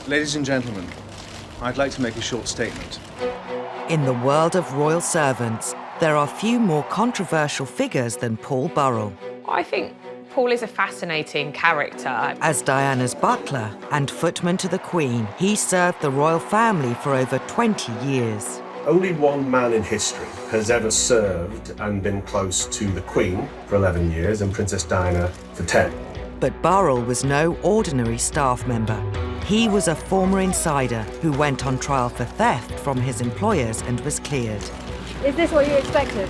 Ladies and gentlemen, I'd like to make a short statement. In the world of royal servants, there are few more controversial figures than Paul Burrell. I think Paul is a fascinating character. As Diana's butler and footman to the Queen, he served the royal family for over 20 years. Only one man in history has ever served and been close to the Queen for 11 years and Princess Diana for 10. But Burrell was no ordinary staff member. He was a former insider who went on trial for theft from his employers and was cleared. Is this what you expected?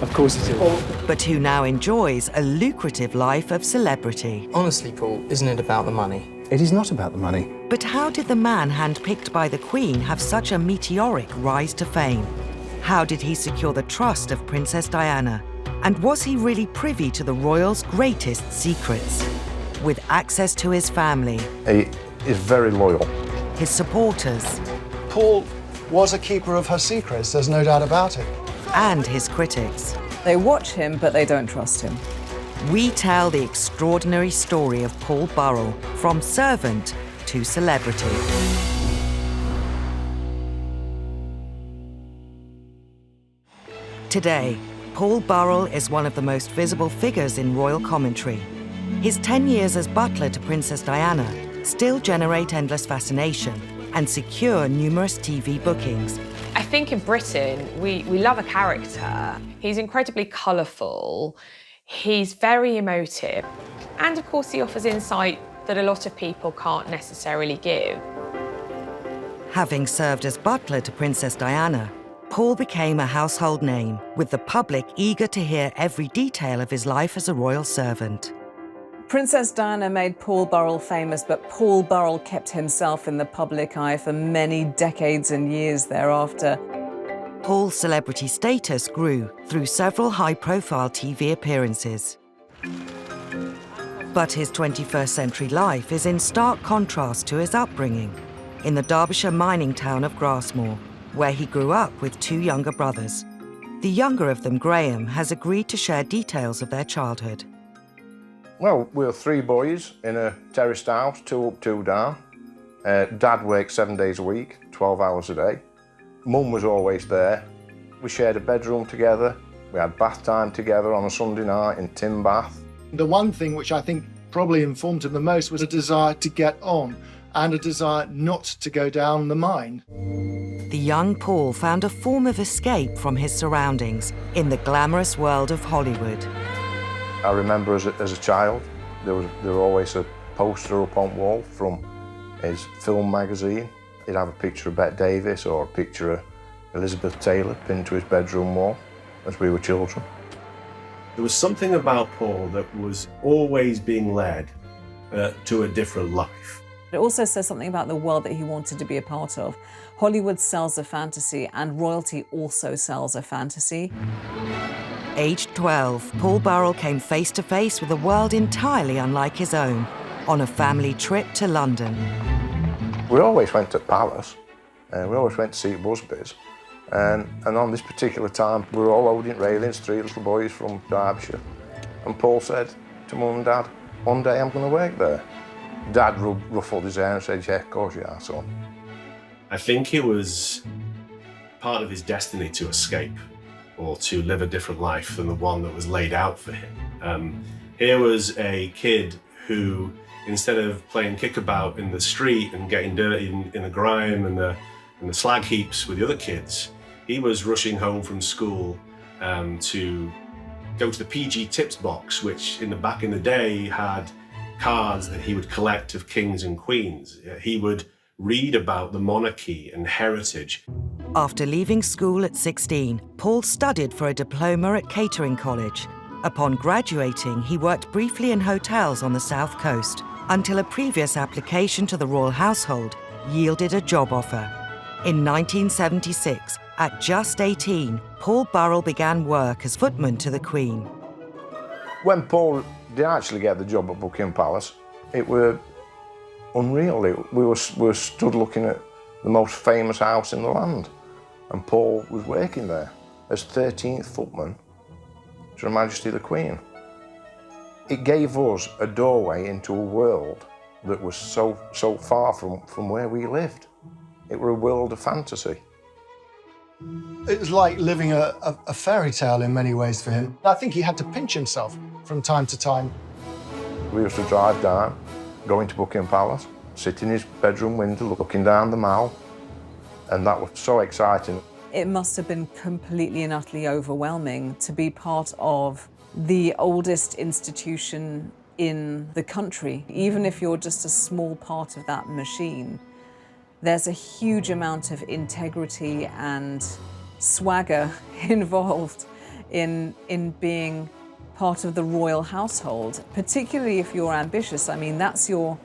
Of course it is. But who now enjoys a lucrative life of celebrity. Honestly, Paul, isn't it about the money? It is not about the money. But how did the man handpicked by the Queen have such a meteoric rise to fame? How did he secure the trust of Princess Diana? And was he really privy to the royals' greatest secrets? With access to his family, He is very loyal. his supporters, Paul was a keeper of her secrets, there's no doubt about it. and his critics. They watch him, but they don't trust him. We tell the extraordinary story of Paul Burrell, from servant to celebrity. Today, Paul Burrell is one of the most visible figures in royal commentary. His 10 years as butler to Princess Diana still generate endless fascination and secure numerous TV bookings. I think in Britain, we love a character. He's incredibly colourful, he's very emotive, and of course he offers insight that a lot of people can't necessarily give. Having served as butler to Princess Diana, Paul became a household name, with the public eager to hear every detail of his life as a royal servant. Princess Diana made Paul Burrell famous, but Paul Burrell kept himself in the public eye for many decades and years thereafter. Paul's celebrity status grew through several high-profile TV appearances. But his 21st century life is in stark contrast to his upbringing in the Derbyshire mining town of Grasmore, where he grew up with two younger brothers. The younger of them, Graham, has agreed to share details of their childhood. Well, we were three boys in a terraced house, 2 up, 2 down. Dad worked 7 days a week, 12 hours a day. Mum was always there. We shared a bedroom together. We had bath time together on a Sunday night in Tim Bath. The one thing which I think probably informed him the most was a desire to get on and a desire not to go down the mine. The young Paul found a form of escape from his surroundings in the glamorous world of Hollywood. I remember as a child, there were always a poster up on wall from his film magazine. He'd have a picture of Bette Davis or a picture of Elizabeth Taylor pinned to his bedroom wall as we were children. There was something about Paul that was always being led to a different life. It also says something about the world that he wanted to be a part of. Hollywood sells a fantasy, and royalty also sells a fantasy. Aged 12, Paul Burrell came face to face with a world entirely unlike his own on a family trip to London. We always went to Palace, and we always went to see Busby's. And on this particular time, we were all loading railings, 3 little boys from Derbyshire. And Paul said to Mum and Dad, "One day I'm going to work there." Dad ruffled his hair and said, "Yeah, of course you are, son." I think it was part of his destiny to escape or to live a different life than the one that was laid out for him. Here was a kid who, instead of playing kickabout in the street and getting dirty in the grime and the slag heaps with the other kids, he was rushing home from school to go to the PG Tips box, which back in the day had cards that he would collect of kings and queens. He would read about the monarchy and heritage. After leaving school at 16, Paul studied for a diploma at Catering College. Upon graduating, he worked briefly in hotels on the South Coast until a previous application to the royal household yielded a job offer. In 1976, at just 18, Paul Burrell began work as footman to the Queen. When Paul did actually get the job at Buckingham Palace, it were unreal. We were stood looking at the most famous house in the land, and Paul was working there as 13th footman to Her Majesty the Queen. It gave us a doorway into a world that was so far from where we lived. It were a world of fantasy. It was like living a fairy tale in many ways for him. I think he had to pinch himself from time to time. We used to drive down, go into Buckingham Palace, sit in his bedroom window looking down the Mall, and that was so exciting. It must have been completely and utterly overwhelming to be part of the oldest institution in the country. Even if you're just a small part of that machine, there's a huge amount of integrity and swagger involved in being part of the royal household, particularly if you're ambitious. I mean, that's your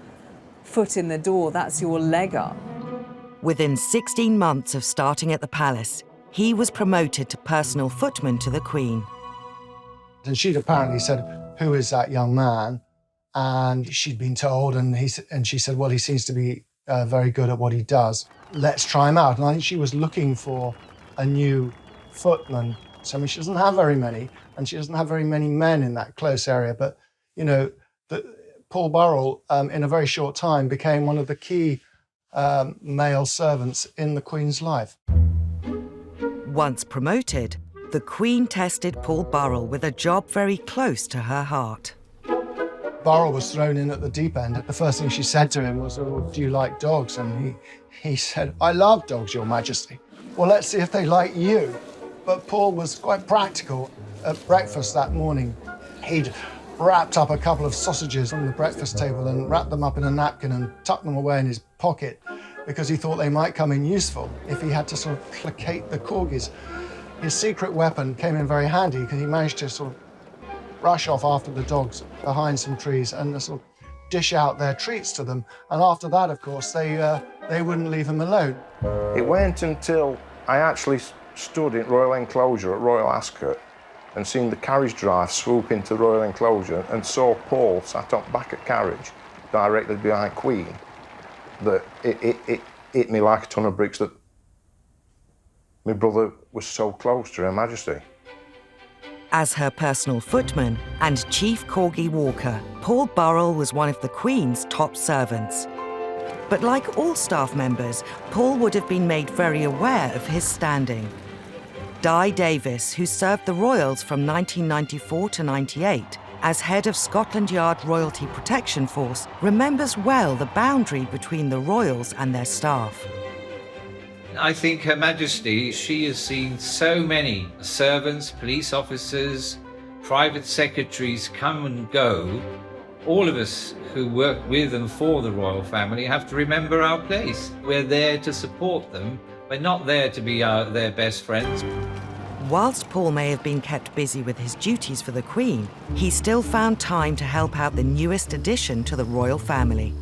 foot in the door, that's your leg up. Within 16 months of starting at the palace, he was promoted to personal footman to the Queen. And she'd apparently said, "Who is that young man?" And she'd been told, and she said, "Well, he seems to be very good at what he does. Let's try him out." And I think she was looking for a new footman. So, I mean, she doesn't have very many, and she doesn't have very many men in that close area. But, you know, Paul Burrell, in a very short time, became one of the key male servants in the Queen's life. Once promoted, the Queen tested Paul Burrell with a job very close to her heart. Burrell was thrown in at the deep end. The first thing she said to him was, "Oh, do you like dogs?" And he said, "I love dogs, Your Majesty." "Well, let's see if they like you." But Paul was quite practical. At breakfast that morning, he'd wrapped up a couple of sausages on the breakfast table and wrapped them up in a napkin and tucked them away in his pocket because he thought they might come in useful if he had to sort of placate the corgis. His secret weapon came in very handy because he managed to sort of rush off after the dogs behind some trees and sort of dish out their treats to them. And after that, of course, they wouldn't leave him alone. It went until I actually stood in Royal Enclosure at Royal Ascot and seen the carriage drive swoop into Royal Enclosure and saw Paul sat up back at carriage directly behind Queen, that it hit me like a ton of bricks that my brother was so close to Her Majesty. As her personal footman and chief corgi walker, Paul Burrell was one of the Queen's top servants. But like all staff members, Paul would have been made very aware of his standing. Di Davis, who served the royals from 1994 to 98 as head of Scotland Yard Royalty Protection Force, remembers well the boundary between the royals and their staff. I think Her Majesty, she has seen so many servants, police officers, private secretaries come and go. All of us who work with and for the royal family have to remember our place. We're there to support them. We're not there to be their best friends. Whilst Paul may have been kept busy with his duties for the Queen, he still found time to help out the newest addition to the royal family.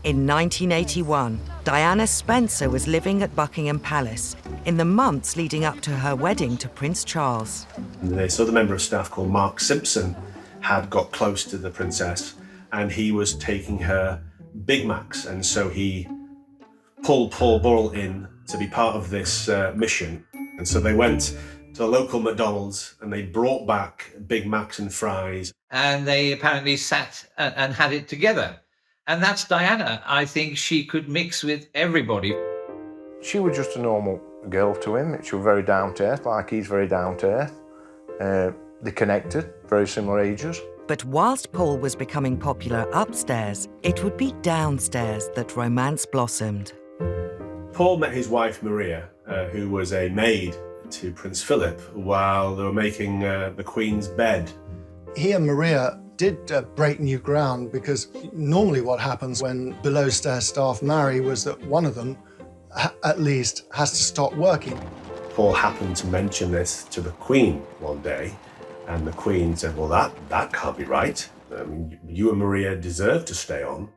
In 1981, Diana Spencer was living at Buckingham Palace in the months leading up to her wedding to Prince Charles. This other member of staff called Mark Simpson had got close to the princess and he was taking her Big Macs, and so he pulled Paul Burrell in to be part of this mission. And so they went to the local McDonald's and they brought back Big Macs and fries. And they apparently sat and had it together. And that's Diana. I think she could mix with everybody. She was just a normal girl to him. She was very down to earth, like he's very down to earth. They connected, very similar ages. But whilst Paul was becoming popular upstairs, it would be downstairs that romance blossomed. Paul met his wife Maria, who was a maid to Prince Philip, while they were making the Queen's bed. He and Maria did break new ground, because normally what happens when below-stairs staff marry was that one of them, at least, has to stop working. Paul happened to mention this to the Queen one day, and the Queen said, well, that can't be right. I mean, you and Maria deserve to stay on.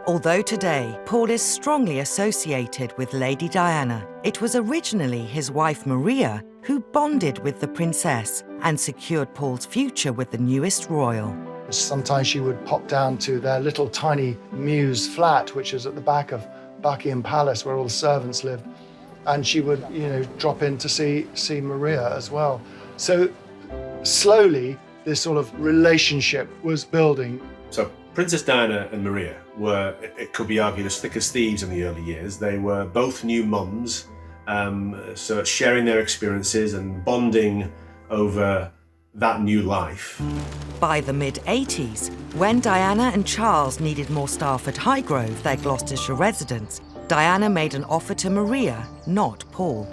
Although today, Paul is strongly associated with Lady Diana, it was originally his wife Maria who bonded with the princess and secured Paul's future with the newest royal. Sometimes she would pop down to their little tiny mews flat, which is at the back of Buckingham Palace, where all the servants lived, and she would, drop in to see Maria as well. So slowly, this sort of relationship was building. So Princess Diana and Maria it could be argued, as thick as thieves in the early years. They were both new mums, so sharing their experiences and bonding over that new life. By the mid-80s, when Diana and Charles needed more staff at Highgrove, their Gloucestershire residence, Diana made an offer to Maria, not Paul.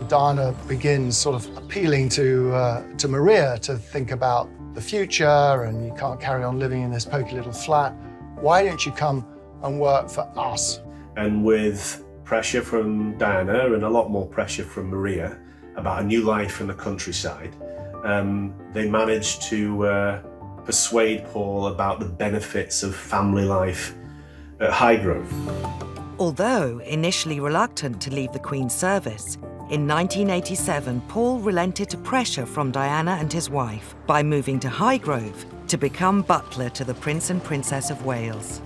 Diana begins sort of appealing to Maria to think about the future, and you can't carry on living in this poky little flat. Why don't you come and work for us? And with pressure from Diana and a lot more pressure from Maria about a new life in the countryside, they managed to persuade Paul about the benefits of family life at Highgrove. Although initially reluctant to leave the Queen's service, in 1987, Paul relented to pressure from Diana and his wife by moving to Highgrove to become butler to the Prince and Princess of Wales.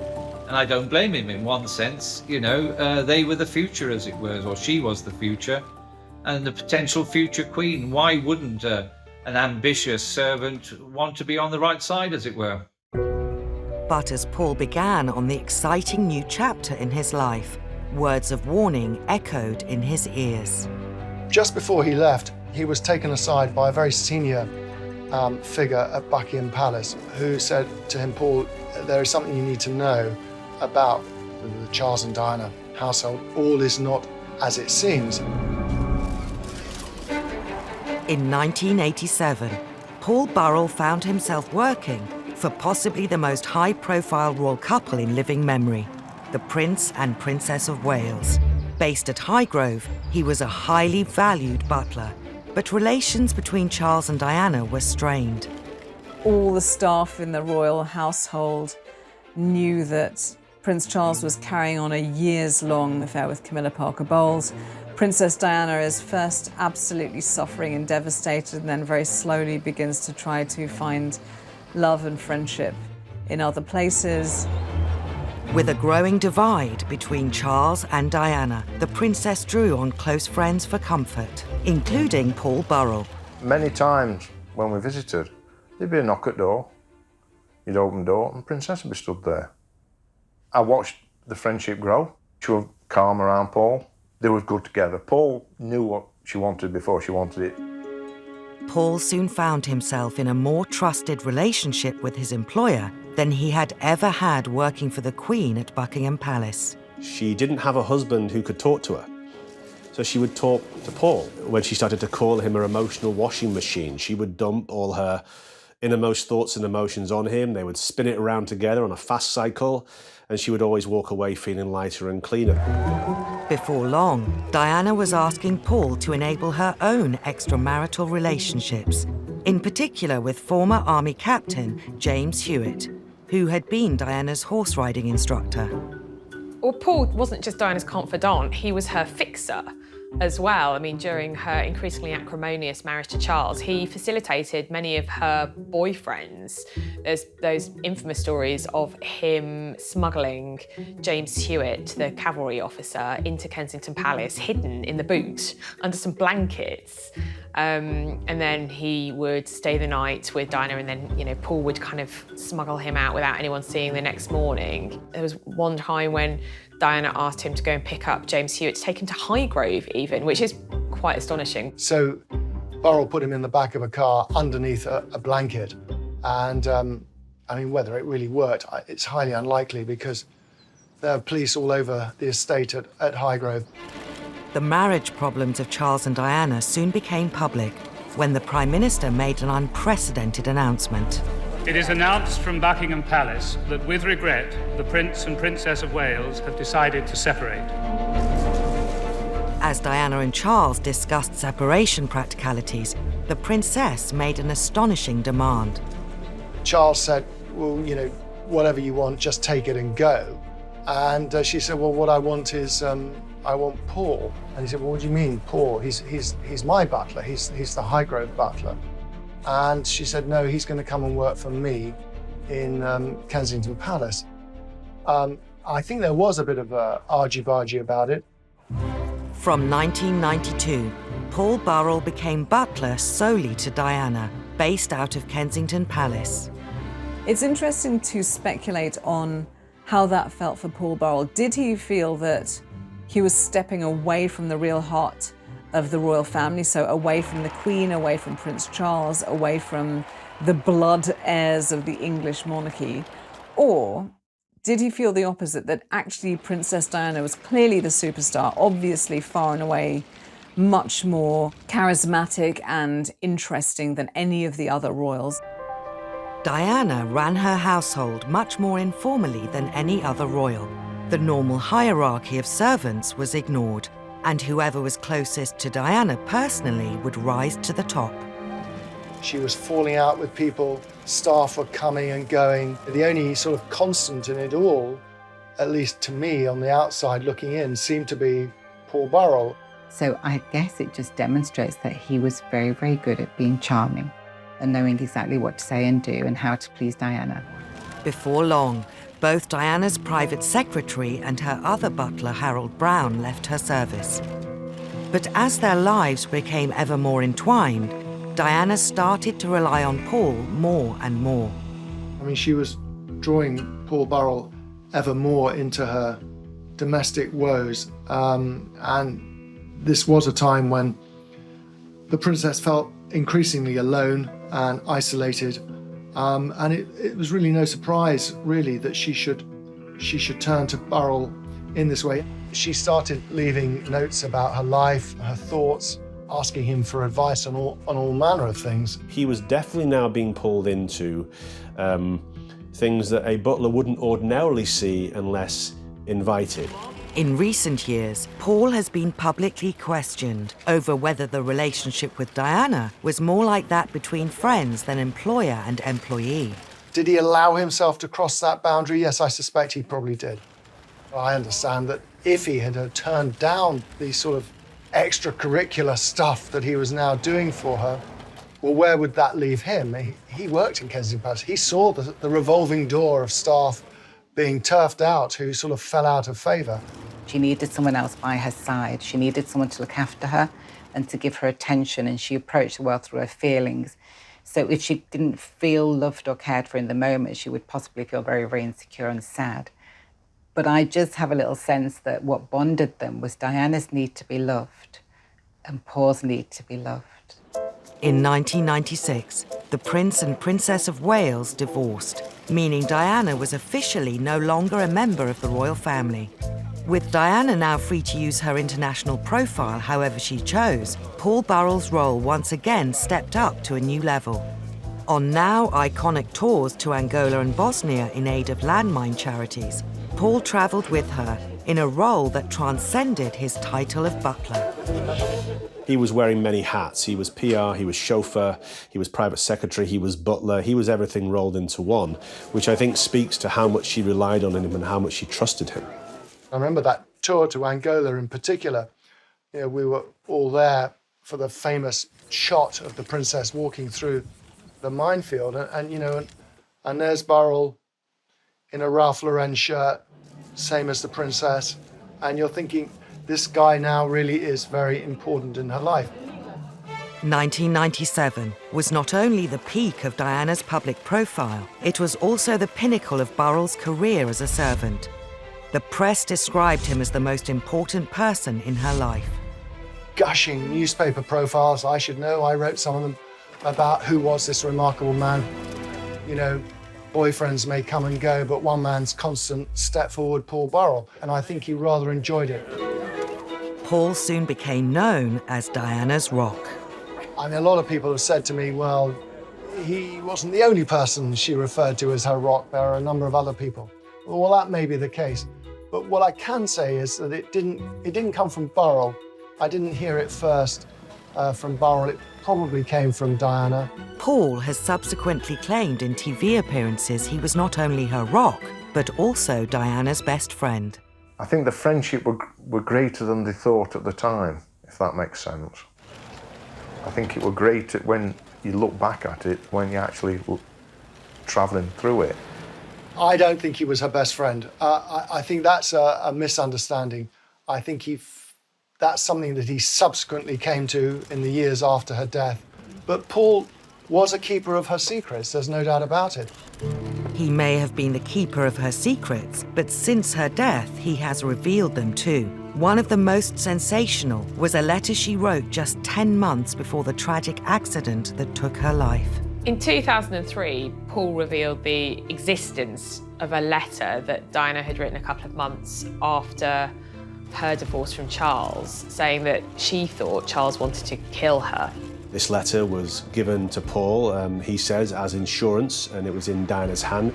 And I don't blame him in one sense. You know, they were the future, as it were, or she was the future, and the potential future queen. Why wouldn't an ambitious servant want to be on the right side, as it were? But as Paul began on the exciting new chapter in his life, words of warning echoed in his ears. Just before he left, he was taken aside by a very senior figure at Buckingham Palace who said to him, Paul, there is something you need to know about the Charles and Diana household. All is not as it seems. In 1987, Paul Burrell found himself working for possibly the most high-profile royal couple in living memory, the Prince and Princess of Wales. Based at Highgrove, he was a highly valued butler, but relations between Charles and Diana were strained. All the staff in the royal household knew that Prince Charles was carrying on a years-long affair with Camilla Parker Bowles. Princess Diana is first absolutely suffering and devastated, and then very slowly begins to try to find love and friendship in other places. With a growing divide between Charles and Diana, the princess drew on close friends for comfort, including Paul Burrell. Many times when we visited, there'd be a knock at the door. You'd open the door and Princess would be stood there. I watched the friendship grow. She was calm around Paul. They were good together. Paul knew what she wanted before she wanted it. Paul soon found himself in a more trusted relationship with his employer than he had ever had working for the Queen at Buckingham Palace. She didn't have a husband who could talk to her. So she would talk to Paul. When she started to call him her emotional washing machine, she would dump all her innermost thoughts and emotions on him. They would spin it around together on a fast cycle, and she would always walk away feeling lighter and cleaner. Before long, Diana was asking Paul to enable her own extramarital relationships, in particular with former Army Captain James Hewitt, who had been Diana's horse riding instructor. Well, Paul wasn't just Diana's confidant, he was her fixer as well. I mean, during her increasingly acrimonious marriage to Charles, he facilitated many of her boyfriends. There's those infamous stories of him smuggling James Hewitt, the cavalry officer, into Kensington Palace, hidden in the boot under some blankets. And then he would stay the night with Diana, and then, you know, Paul would kind of smuggle him out without anyone seeing the next morning. There was one time when Diana asked him to go and pick up James Hewitt, to take him to Highgrove even, which is quite astonishing. So Burrell put him in the back of a car underneath a blanket. And I mean, whether it really worked, it's highly unlikely because there are police all over the estate at Highgrove. The marriage problems of Charles and Diana soon became public when the Prime Minister made an unprecedented announcement. It is announced from Buckingham Palace that, with regret, the Prince and Princess of Wales have decided to separate. As Diana and Charles discussed separation practicalities, the princess made an astonishing demand. Charles said, well, you know, whatever you want, just take it and go. And she said, well, what I want is, I want Paul. And he said, well, what do you mean, Paul? He's my butler. He's the Highgrove butler. And she said, no, he's going to come and work for me in Kensington Palace. I think there was a bit of a argy-bargy about it. From 1992, Paul Burrell became butler solely to Diana, based out of Kensington Palace. It's interesting to speculate on how that felt for Paul Burrell. Did he feel that he was stepping away from the real heart of the royal family, so away from the Queen, away from Prince Charles, away from the blood heirs of the English monarchy? Or did he feel the opposite, that actually Princess Diana was clearly the superstar, obviously far and away much more charismatic and interesting than any of the other royals? Diana ran her household much more informally than any other royal. The normal hierarchy of servants was ignored, and whoever was closest to Diana personally would rise to the top. She was falling out with people, staff were coming and going. The only sort of constant in it all, at least to me on the outside looking in, seemed to be Paul Burrell. So I guess it just demonstrates that he was very, very good at being charming and knowing exactly what to say and do and how to please Diana. Before long, both Diana's private secretary and her other butler, Harold Brown, left her service. But as their lives became ever more entwined, Diana started to rely on Paul more and more. I mean, she was drawing Paul Burrell ever more into her domestic woes, and this was a time when the princess felt increasingly alone and isolated, and it was really no surprise, really, that she should turn to Burrell in this way. She started leaving notes about her life, her thoughts, asking him for advice on all manner of things. He was definitely now being pulled into things that a butler wouldn't ordinarily see unless invited. In recent years, Paul has been publicly questioned over whether the relationship with Diana was more like that between friends than employer and employee. Did he allow himself to cross that boundary? Yes, I suspect he probably did. I understand that if he had turned down the sort of extracurricular stuff that he was now doing for her, well, where would that leave him? He worked in Kensington Palace. He saw the revolving door of staff being turfed out who sort of fell out of favour. She needed someone else by her side. She needed someone to look after her and to give her attention, and she approached the world through her feelings. So if she didn't feel loved or cared for in the moment, she would possibly feel very, very insecure and sad. But I just have a little sense that what bonded them was Diana's need to be loved and Paul's need to be loved. In 1996, the Prince and Princess of Wales divorced, meaning Diana was officially no longer a member of the royal family. With Diana now free to use her international profile however she chose, Paul Burrell's role once again stepped up to a new level. On now iconic tours to Angola and Bosnia in aid of landmine charities, Paul travelled with her in a role that transcended his title of butler. He was wearing many hats. He was PR, he was chauffeur, he was private secretary, he was butler, he was everything rolled into one, which I think speaks to how much she relied on him and how much she trusted him. I remember that tour to Angola in particular. You know, we were all there for the famous shot of the princess walking through the minefield, and there's Burrell in a Ralph Lauren shirt, same as the princess, and you're thinking, this guy now really is very important in her life. 1997 was not only the peak of Diana's public profile, it was also the pinnacle of Burrell's career as a servant. The press described him as the most important person in her life. Gushing newspaper profiles, I should know, I wrote some of them, about who was this remarkable man. You know, boyfriends may come and go, but one man's constant step forward, Paul Burrell, and I think he rather enjoyed it. Paul soon became known as Diana's Rock. I mean, a lot of people have said to me, well, he wasn't the only person she referred to as her rock. There are a number of other people. Well, that may be the case. But what I can say is that it didn't come from Burrell. I didn't hear it first from Burrell. It probably came from Diana. Paul has subsequently claimed in TV appearances he was not only her rock, but also Diana's best friend. I think the friendship were greater than they thought at the time, if that makes sense. I think it were great when you look back at it, when you actually were travelling through it. I don't think he was her best friend. I think that's a misunderstanding. I think that's something that he subsequently came to in the years after her death. But Paul was a keeper of her secrets, there's no doubt about it. He may have been the keeper of her secrets, but since her death, he has revealed them too. One of the most sensational was a letter she wrote just 10 months before the tragic accident that took her life. In 2003, Paul revealed the existence of a letter that Diana had written a couple of months after her divorce from Charles, saying that she thought Charles wanted to kill her. This letter was given to Paul, he says, as insurance, and it was in Diana's hand.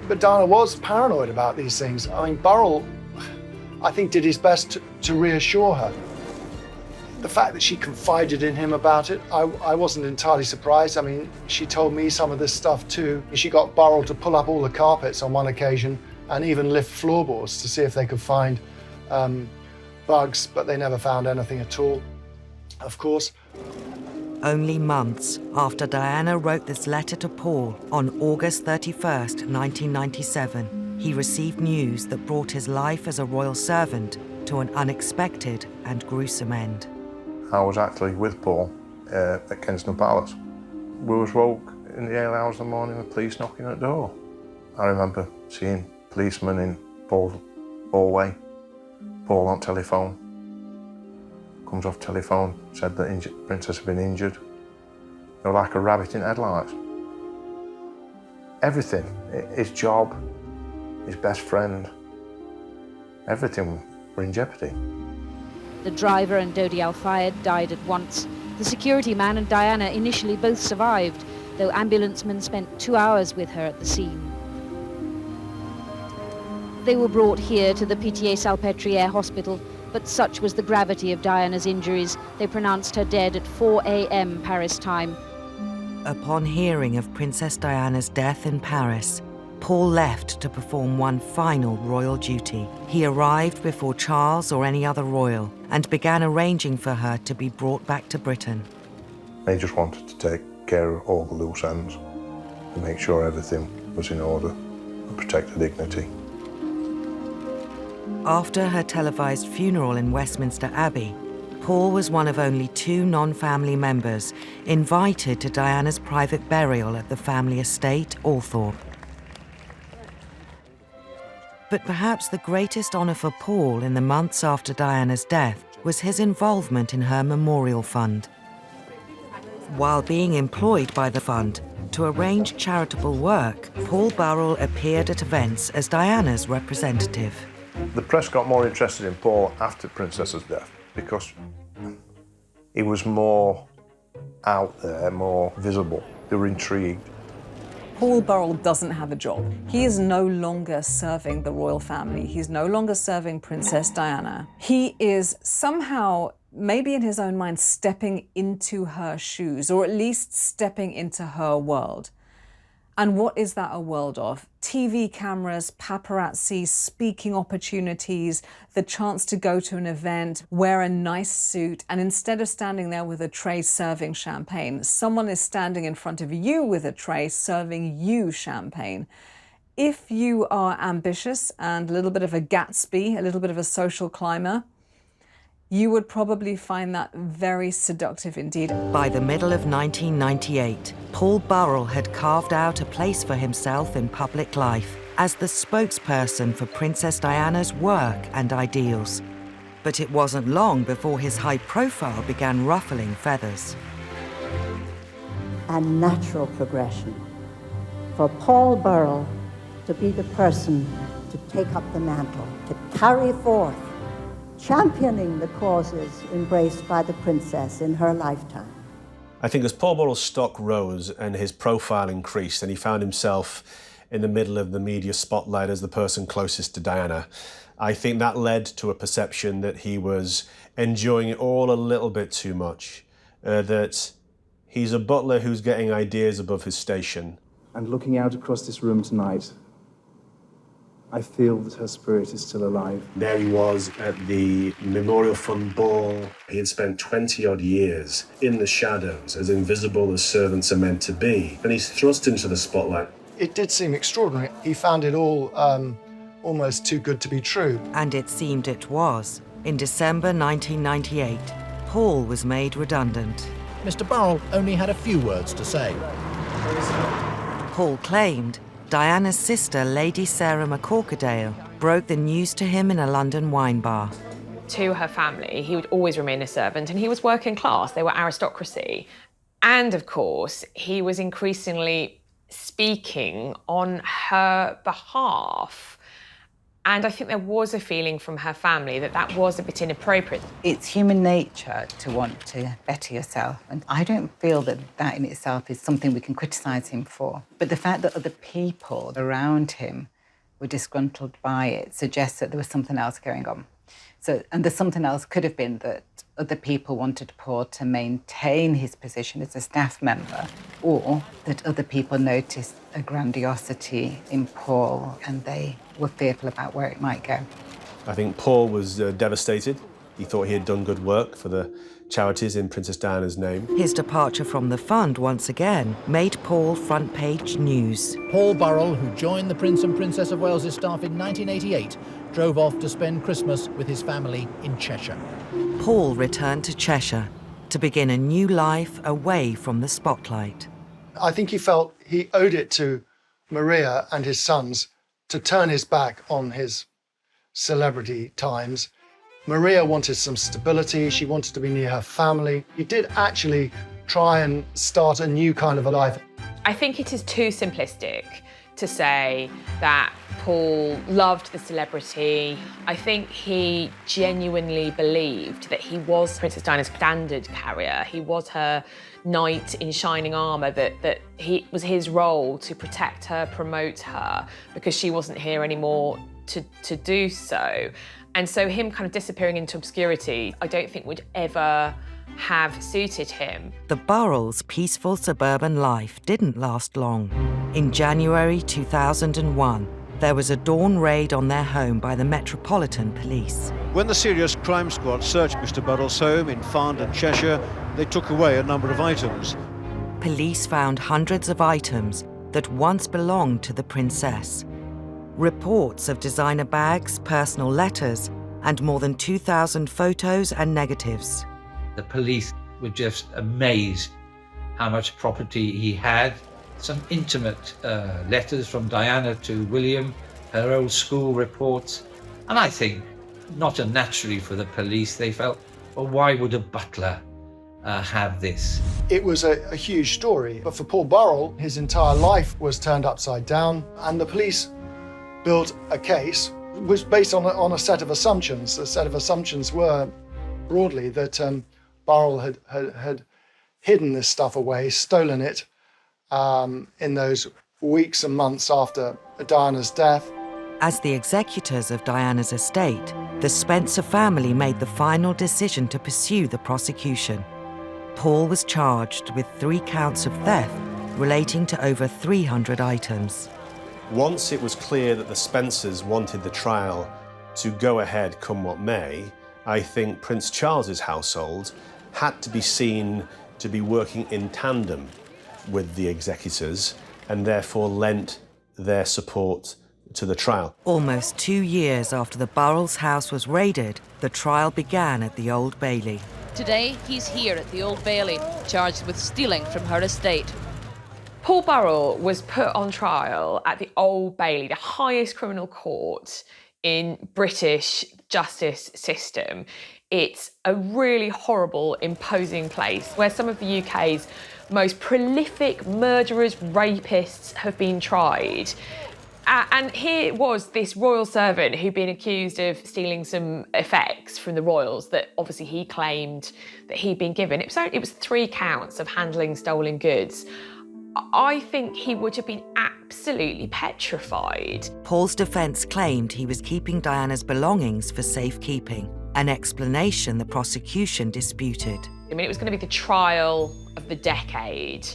But Diana was paranoid about these things. I mean, Burrell, I think, did his best to reassure her. The fact that she confided in him about it, I wasn't entirely surprised. I mean, she told me some of this stuff too. She got Burrell to pull up all the carpets on one occasion and even lift floorboards to see if they could find bugs, but they never found anything at all, of course. Only months after Diana wrote this letter to Paul on August 31st, 1997, he received news that brought his life as a royal servant to an unexpected and gruesome end. I was actually with Paul at Kensington Palace. We was woke in the early hours of the morning with police knocking at the door. I remember seeing policemen in Paul's hallway, Paul on telephone. Comes off telephone, said that the princess had been injured. They were like a rabbit in headlights. Everything, his job, his best friend, everything were in jeopardy. The driver and Dodi Al-Fayed died at once. The security man and Diana initially both survived, though ambulancemen spent 2 hours with her at the scene. They were brought here to the Pitié-Salpêtrière hospital, but such was the gravity of Diana's injuries, they pronounced her dead at 4 a.m. Paris time. Upon hearing of Princess Diana's death in Paris, Paul left to perform one final royal duty. He arrived before Charles or any other royal and began arranging for her to be brought back to Britain. They just wanted to take care of all the loose ends and make sure everything was in order and protect her dignity. After her televised funeral in Westminster Abbey, Paul was one of only 2 non-family members invited to Diana's private burial at the family estate, Althorpe. But perhaps the greatest honor for Paul in the months after Diana's death was his involvement in her memorial fund. While being employed by the fund to arrange charitable work, Paul Burrell appeared at events as Diana's representative. The press got more interested in Paul after Princess's death because he was more out there, more visible. They were intrigued. Paul Burrell doesn't have a job. He is no longer serving the royal family. He's no longer serving Princess Diana. He is somehow, maybe in his own mind, stepping into her shoes, or at least stepping into her world. And what is that a world of? TV cameras, paparazzi, speaking opportunities, the chance to go to an event, wear a nice suit, and instead of standing there with a tray serving champagne, someone is standing in front of you with a tray serving you champagne. If you are ambitious and a little bit of a Gatsby, a little bit of a social climber, you would probably find that very seductive indeed. By the middle of 1998, Paul Burrell had carved out a place for himself in public life as the spokesperson for Princess Diana's work and ideals. But it wasn't long before his high profile began ruffling feathers. A natural progression for Paul Burrell to be the person to take up the mantle, to carry forth championing the causes embraced by the princess in her lifetime. I think as Paul Burrell's stock rose and his profile increased and he found himself in the middle of the media spotlight as the person closest to Diana, I think that led to a perception that he was enjoying it all a little bit too much, that he's a butler who's getting ideas above his station. And looking out across this room tonight, I feel that her spirit is still alive. There he was at the Memorial Fund ball. He had spent 20-odd years in the shadows, as invisible as servants are meant to be, and he's thrust into the spotlight. It did seem extraordinary. He found it all almost too good to be true. And it seemed it was. In December 1998, Paul was made redundant. Mr. Burrell only had a few words to say. Paul claimed Diana's sister, Lady Sarah McCorkadale, broke the news to him in a London wine bar. To her family, he would always remain a servant, and he was working class. They were aristocracy. And of course, he was increasingly speaking on her behalf. And I think there was a feeling from her family that that was a bit inappropriate. It's human nature to want to better yourself, and I don't feel that that in itself is something we can criticise him for. But the fact that other people around him were disgruntled by it suggests that there was something else going on. And the something else could have been that other people wanted Paul to maintain his position as a staff member, or that other people noticed a grandiosity in Paul and they were fearful about where it might go. I think Paul was devastated. He thought he had done good work for the charities in Princess Diana's name. His departure from the fund once again made Paul front-page news. Paul Burrell, who joined the Prince and Princess of Wales' staff in 1988, drove off to spend Christmas with his family in Cheshire. Paul returned to Cheshire to begin a new life away from the spotlight. I think he felt he owed it to Maria and his sons to turn his back on his celebrity times. Maria wanted some stability. She wanted to be near her family. He did actually try and start a new kind of a life. I think it is too simplistic to say that Paul loved the celebrity. I think he genuinely believed that he was Princess Diana's standard carrier. He was her knight in shining armour, that he was his role to protect her, promote her, because she wasn't here anymore to do so. And so him kind of disappearing into obscurity, I don't think would ever have suited him. The Burrells' peaceful suburban life didn't last long. In January 2001, there was a dawn raid on their home by the Metropolitan Police. When the Serious Crime Squad searched Mr. Burrell's home in Farndon, Cheshire, they took away a number of items. Police found hundreds of items that once belonged to the princess. Reports of designer bags, personal letters, and more than 2,000 photos and negatives. The police were just amazed how much property he had. Some intimate letters from Diana to William, her old school reports. And I think, not unnaturally for the police, they felt, well, why would a butler have this? It was a huge story, but for Paul Burrell, his entire life was turned upside down, and the police built a case was based on a set of assumptions. The set of assumptions were, broadly, that Burrell had hidden this stuff away, stolen it in those weeks and months after Diana's death. As the executors of Diana's estate, the Spencer family made the final decision to pursue the prosecution. Paul was charged with 3 counts of theft relating to over 300 items. Once it was clear that the Spencers wanted the trial to go ahead come what may, I think Prince Charles's household had to be seen to be working in tandem with the executors and therefore lent their support to the trial. Almost 2 years after the Burrells' house was raided, the trial began at the Old Bailey. Today, he's here at the Old Bailey, charged with stealing from her estate. Paul Burrell was put on trial at the Old Bailey, the highest criminal court in British justice system. It's a really horrible, imposing place where some of the UK's most prolific murderers, rapists have been tried. And here was this royal servant who'd been accused of stealing some effects from the royals that obviously he claimed that he'd been given. It was 3 counts of handling stolen goods. I think he would have been absolutely petrified. Paul's defence claimed he was keeping Diana's belongings for safekeeping, an explanation the prosecution disputed. I mean, it was going to be the trial of the decade.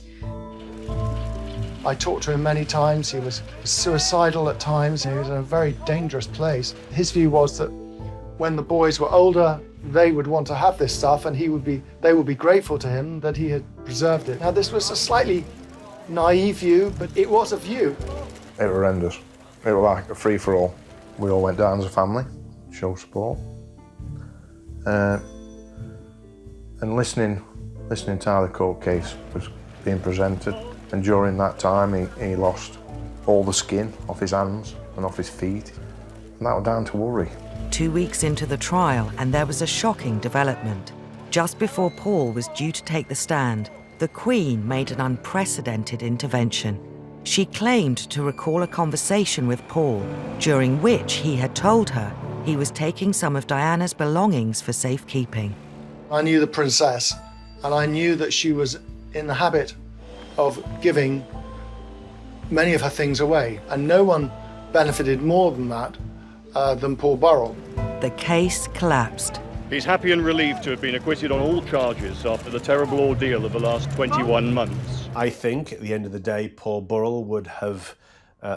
I talked to him many times. He was suicidal at times. He was in a very dangerous place. His view was that when the boys were older, they would want to have this stuff, and they would be grateful to him that he had preserved it. Now, this was a slightly naive view, but it was a view. It was horrendous. It was like a free-for-all. We all went down as a family, show support. And listening to how the court case was being presented. And during that time, he lost all the skin off his hands and off his feet. And that was down to worry. 2 weeks into the trial, and there was a shocking development. Just before Paul was due to take the stand, the Queen made an unprecedented intervention. She claimed to recall a conversation with Paul, during which he had told her he was taking some of Diana's belongings for safekeeping. I knew the princess, and I knew that she was in the habit of giving many of her things away, and no one benefited more than that than Paul Burrell. The case collapsed. He's happy and relieved to have been acquitted on all charges after the terrible ordeal of the last 21 months. I think, at the end of the day, Paul Burrell would have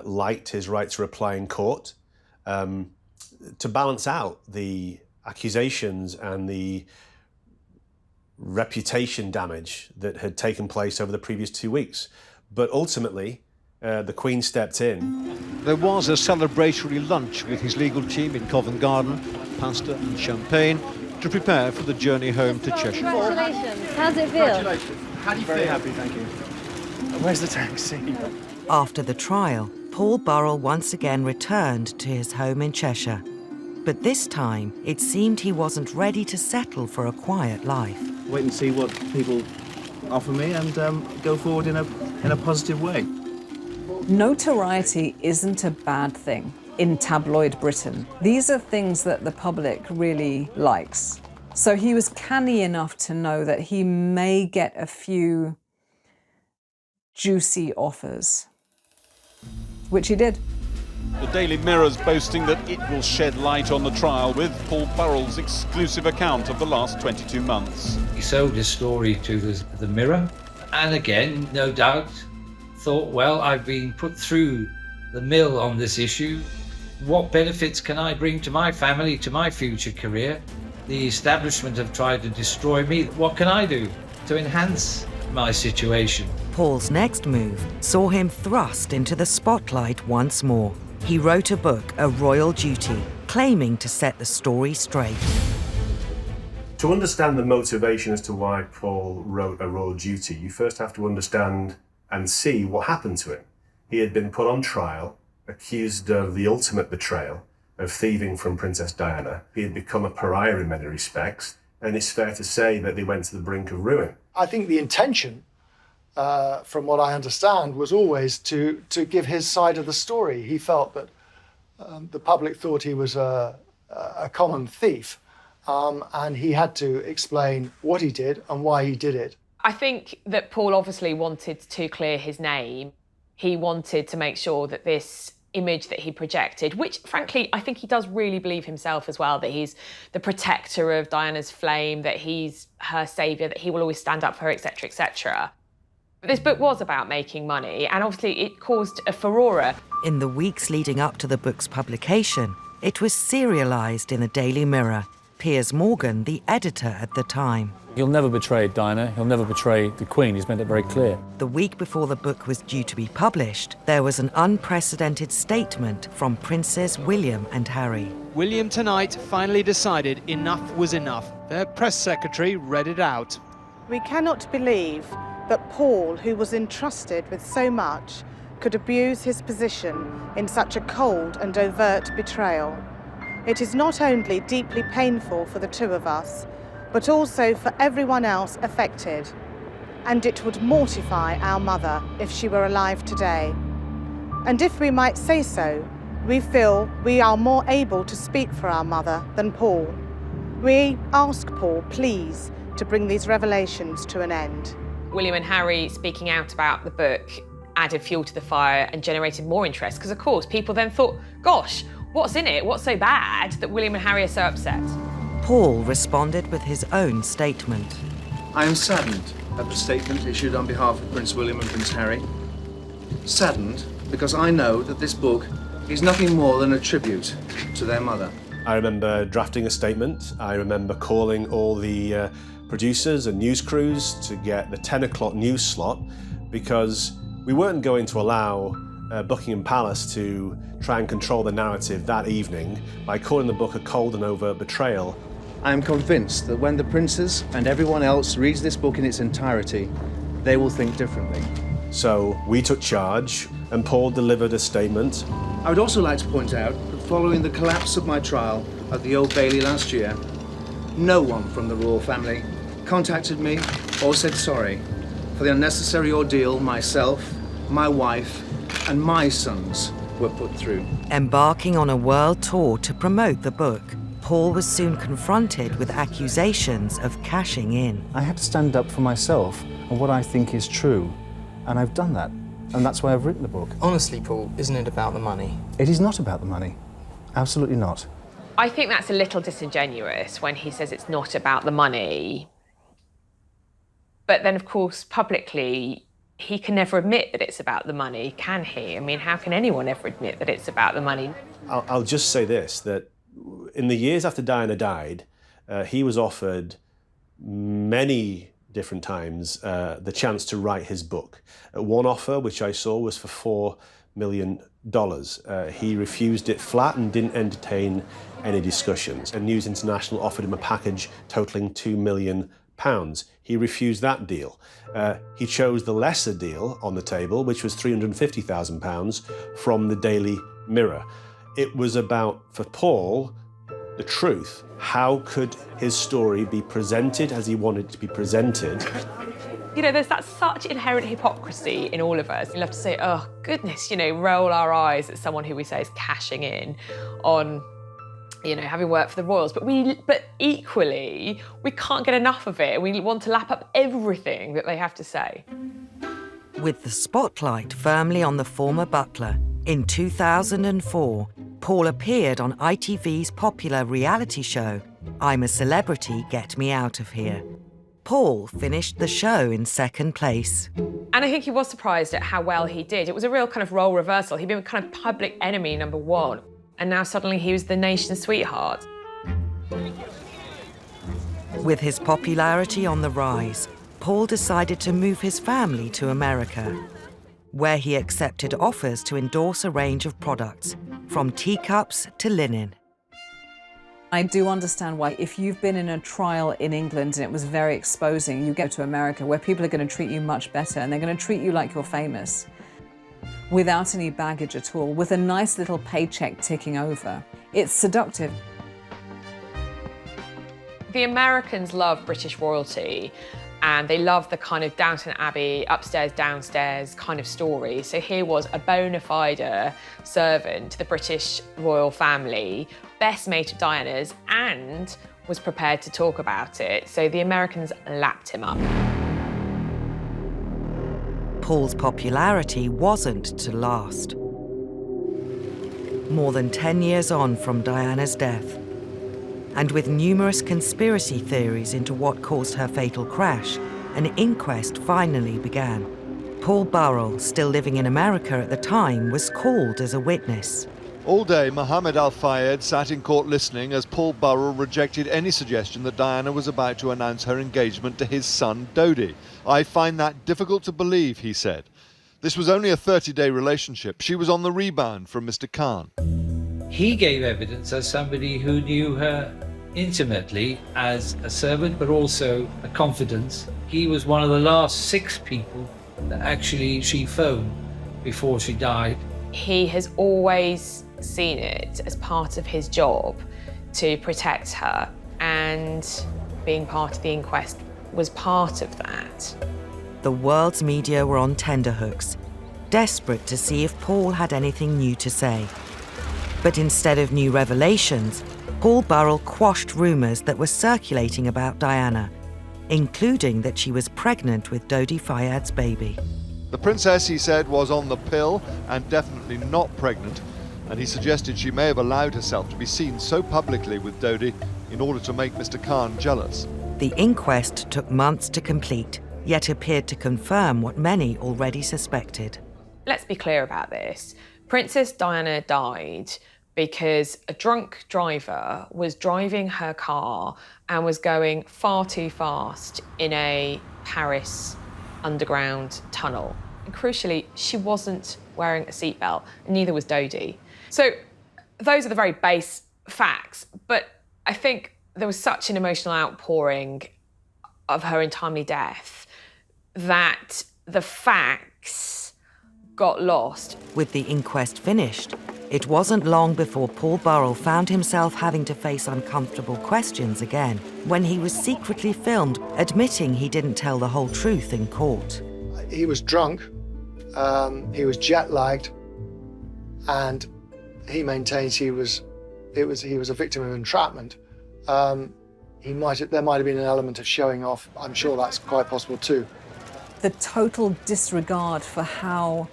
liked his right to reply in court to balance out the accusations and the reputation damage that had taken place over the previous 2 weeks. But ultimately, the Queen stepped in. There was a celebratory lunch with his legal team in Covent Garden, pasta and champagne, to prepare for the journey home to Cheshire. Congratulations. How's it feel? How do you feel? Very happy, thank you. Where's the taxi? After the trial, Paul Burrell once again returned to his home in Cheshire. But this time, it seemed he wasn't ready to settle for a quiet life. Wait and see what people offer me and go forward in a positive way. Notoriety isn't a bad thing in tabloid Britain. These are things that the public really likes. So he was canny enough to know that he may get a few juicy offers, which he did. The Daily Mirror's boasting that it will shed light on the trial with Paul Burrell's exclusive account of the last 22 months. He sold his story to the Mirror, and again, no doubt, thought, well, I've been put through the mill on this issue. What benefits can I bring to my family, to my future career? The establishment have tried to destroy me. What can I do to enhance my situation? Paul's next move saw him thrust into the spotlight once more. He wrote a book, A Royal Duty, claiming to set the story straight. To understand the motivation as to why Paul wrote A Royal Duty, you first have to understand and see what happened to him. He had been put on trial, accused of the ultimate betrayal, of thieving from Princess Diana. He had become a pariah in many respects, and it's fair to say that they went to the brink of ruin. I think the intention, from what I understand, was always to give his side of the story. He felt that the public thought he was a common thief, and he had to explain what he did and why he did it. I think that Paul obviously wanted to clear his name. He wanted to make sure that this image that he projected, which frankly, I think he does really believe himself as well, that he's the protector of Diana's flame, that he's her saviour, that he will always stand up for her, etc., etc. But this book was about making money, and obviously it caused a furore. In the weeks leading up to the book's publication, it was serialised in the Daily Mirror. Piers Morgan, the editor at the time. He'll never betray Diana, he'll never betray the Queen, he's made it very clear. The week before the book was due to be published, there was an unprecedented statement from Princes William and Harry. William tonight finally decided enough was enough. Their press secretary read it out. We cannot believe that Paul, who was entrusted with so much, could abuse his position in such a cold and overt betrayal. It is not only deeply painful for the two of us, but also for everyone else affected. And it would mortify our mother if she were alive today. And if we might say so, we feel we are more able to speak for our mother than Paul. We ask Paul, please, to bring these revelations to an end. William and Harry speaking out about the book added fuel to the fire and generated more interest, because of course people then thought, gosh, what's in it? What's so bad that William and Harry are so upset? Paul responded with his own statement. I am saddened at the statement issued on behalf of Prince William and Prince Harry. Saddened because I know that this book is nothing more than a tribute to their mother. I remember drafting a statement. I remember calling all the producers and news crews to get the 10 o'clock news slot, because we weren't going to allow Buckingham Palace to try and control the narrative that evening by calling the book a cold and overt betrayal. I am convinced that when the princes and everyone else reads this book in its entirety, they will think differently. So we took charge. and Paul delivered a statement. I would also like to point out that following the collapse of my trial at the Old Bailey last year, no one from the royal family contacted me or said sorry for the unnecessary ordeal myself, my wife, and my sons were put through. Embarking on a world tour to promote the book, Paul was soon confronted with accusations of cashing in. I had to stand up for myself and what I think is true, and I've done that, and that's why I've written the book. Honestly, Paul, isn't it about the money? It is not about the money. Absolutely not. I think that's a little disingenuous when he says it's not about the money. But then, of course, publicly, he can never admit that it's about the money, can he? I mean, how can anyone ever admit that it's about the money? I'll just say this, that in the years after Diana died, he was offered many different times the chance to write his book. One offer, which I saw, was for $4 million. He refused it flat and didn't entertain any discussions. And News International offered him a package totaling £2 million. He refused that deal. He chose the lesser deal on the table, which was £350,000 from the Daily Mirror. It was about, for Paul, the truth. How could his story be presented as he wanted it to be presented? You know, there's that such inherent hypocrisy in all of us. We love to say, oh, goodness, you know, roll our eyes at someone who we say is cashing in on, you know, having worked for the royals. But equally, we can't get enough of it. We want to lap up everything that they have to say. With the spotlight firmly on the former butler, in 2004, Paul appeared on ITV's popular reality show, I'm a Celebrity, Get Me Out of Here. Paul finished the show in second place. And I think he was surprised at how well he did. It was a real kind of role reversal. He'd been kind of public enemy number one, and now suddenly he was the nation's sweetheart. With his popularity on the rise, Paul decided to move his family to America, where he accepted offers to endorse a range of products, from teacups to linen. I do understand why, if you've been in a trial in England and it was very exposing, you get to America where people are going to treat you much better and they're going to treat you like you're famous, without any baggage at all, with a nice little paycheck ticking over. It's seductive. The Americans love British royalty, and they love the kind of Downton Abbey, upstairs, downstairs kind of story. So here was a bona fide servant to the British royal family, best mate of Diana's, and was prepared to talk about it. So the Americans lapped him up. Paul's popularity wasn't to last. More than 10 years on from Diana's death, and with numerous conspiracy theories into what caused her fatal crash, an inquest finally began. Paul Burrell, still living in America at the time, was called as a witness. All day, Mohammed Al-Fayed sat in court listening as Paul Burrell rejected any suggestion that Diana was about to announce her engagement to his son, Dodi. I find that difficult to believe, he said. This was only a 30-day relationship. She was on the rebound from Mr. Khan. He gave evidence as somebody who knew her intimately as a servant, but also a confidant. He was one of the last 6 people that actually she phoned before she died. He has always seen it as part of his job to protect her, and being part of the inquest was part of that. The world's media were on tenterhooks, desperate to see if Paul had anything new to say. But instead of new revelations, Paul Burrell quashed rumours that were circulating about Diana, including that she was pregnant with Dodi Fayed's baby. The princess, he said, was on the pill and definitely not pregnant, and he suggested she may have allowed herself to be seen so publicly with Dodi in order to make Mr. Khan jealous. The inquest took months to complete, yet appeared to confirm what many already suspected. Let's be clear about this. Princess Diana died because a drunk driver was driving her car and was going far too fast in a Paris underground tunnel. And crucially, she wasn't wearing a seatbelt, and neither was Dodi. So those are the very base facts, but I think there was such an emotional outpouring of her untimely death that the facts got lost. With the inquest finished, it wasn't long before Paul Burrell found himself having to face uncomfortable questions again, when he was secretly filmed admitting he didn't tell the whole truth in court. He was drunk, he was jet-lagged, and he maintains he was a victim of entrapment. There might have been an element of showing off. I'm sure that's quite possible too. The total disregard for how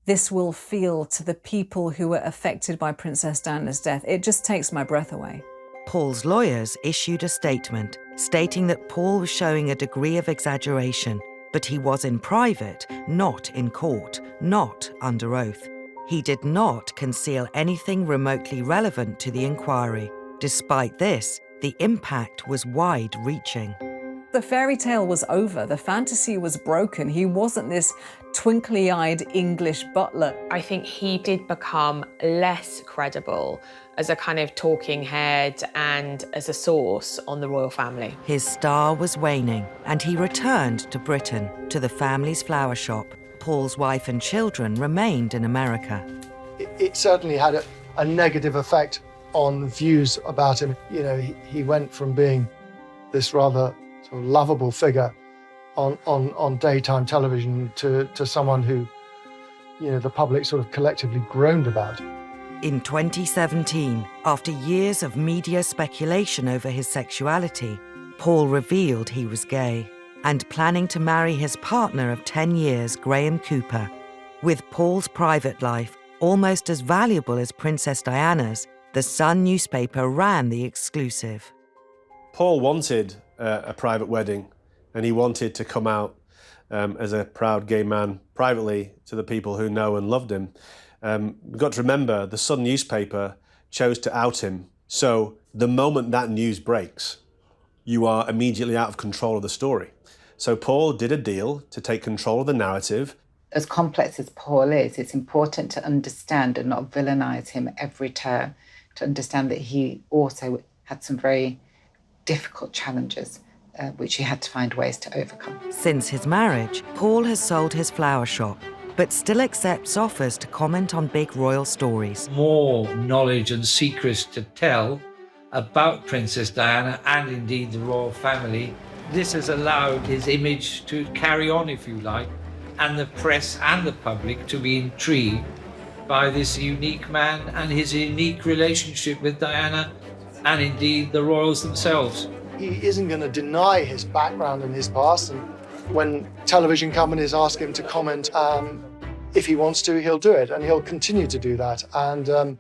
this will feel to the people who were affected by Princess Diana's death, it just takes my breath away. Paul's lawyers issued a statement stating that Paul was showing a degree of exaggeration, but he was in private, not in court, not under oath. He did not conceal anything remotely relevant to the inquiry. Despite this, the impact was wide-reaching. The fairy tale was over. The fantasy was broken. He wasn't this twinkly-eyed English butler. I think he did become less credible as a kind of talking head and as a source on the royal family. His star was waning, and he returned to Britain, to the family's flower shop. Paul's wife and children remained in America. It certainly had a negative effect on views about him. You know, he went from being this rather sort of lovable figure on daytime television to someone who, you know, the public sort of collectively groaned about. In 2017, after years of media speculation over his sexuality, Paul revealed he was gay and planning to marry his partner of 10 years, Graham Cooper. With Paul's private life almost as valuable as Princess Diana's, the Sun newspaper ran the exclusive. Paul wanted a private wedding, and he wanted to come out as a proud gay man privately to the people who know and loved him. We've got to remember, the Sun newspaper chose to out him. So the moment that news breaks, you are immediately out of control of the story. So Paul did a deal to take control of the narrative. As complex as Paul is, it's important to understand and not villainize him every turn, to understand that he also had some very difficult challenges, which he had to find ways to overcome. Since his marriage, Paul has sold his flower shop, but still accepts offers to comment on big royal stories. More knowledge and secrets to tell about Princess Diana and indeed the royal family. This has allowed his image to carry on, if you like, and the press and the public to be intrigued by this unique man and his unique relationship with Diana and indeed the royals themselves. He isn't going to deny his background and his past, and when television companies ask him to comment, if he wants to, he'll do it, and he'll continue to do that, and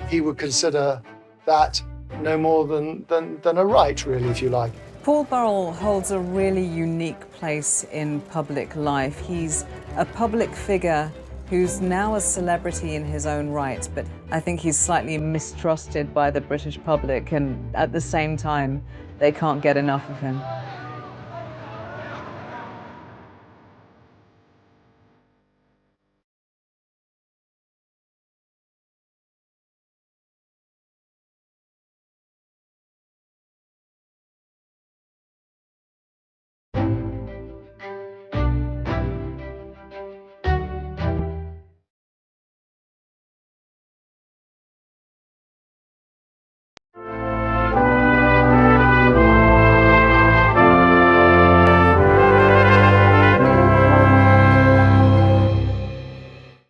he would consider that no more than a right, really, if you like. Paul Burrell holds a really unique place in public life. He's a public figure who's now a celebrity in his own right, but I think he's slightly mistrusted by the British public, and at the same time, they can't get enough of him.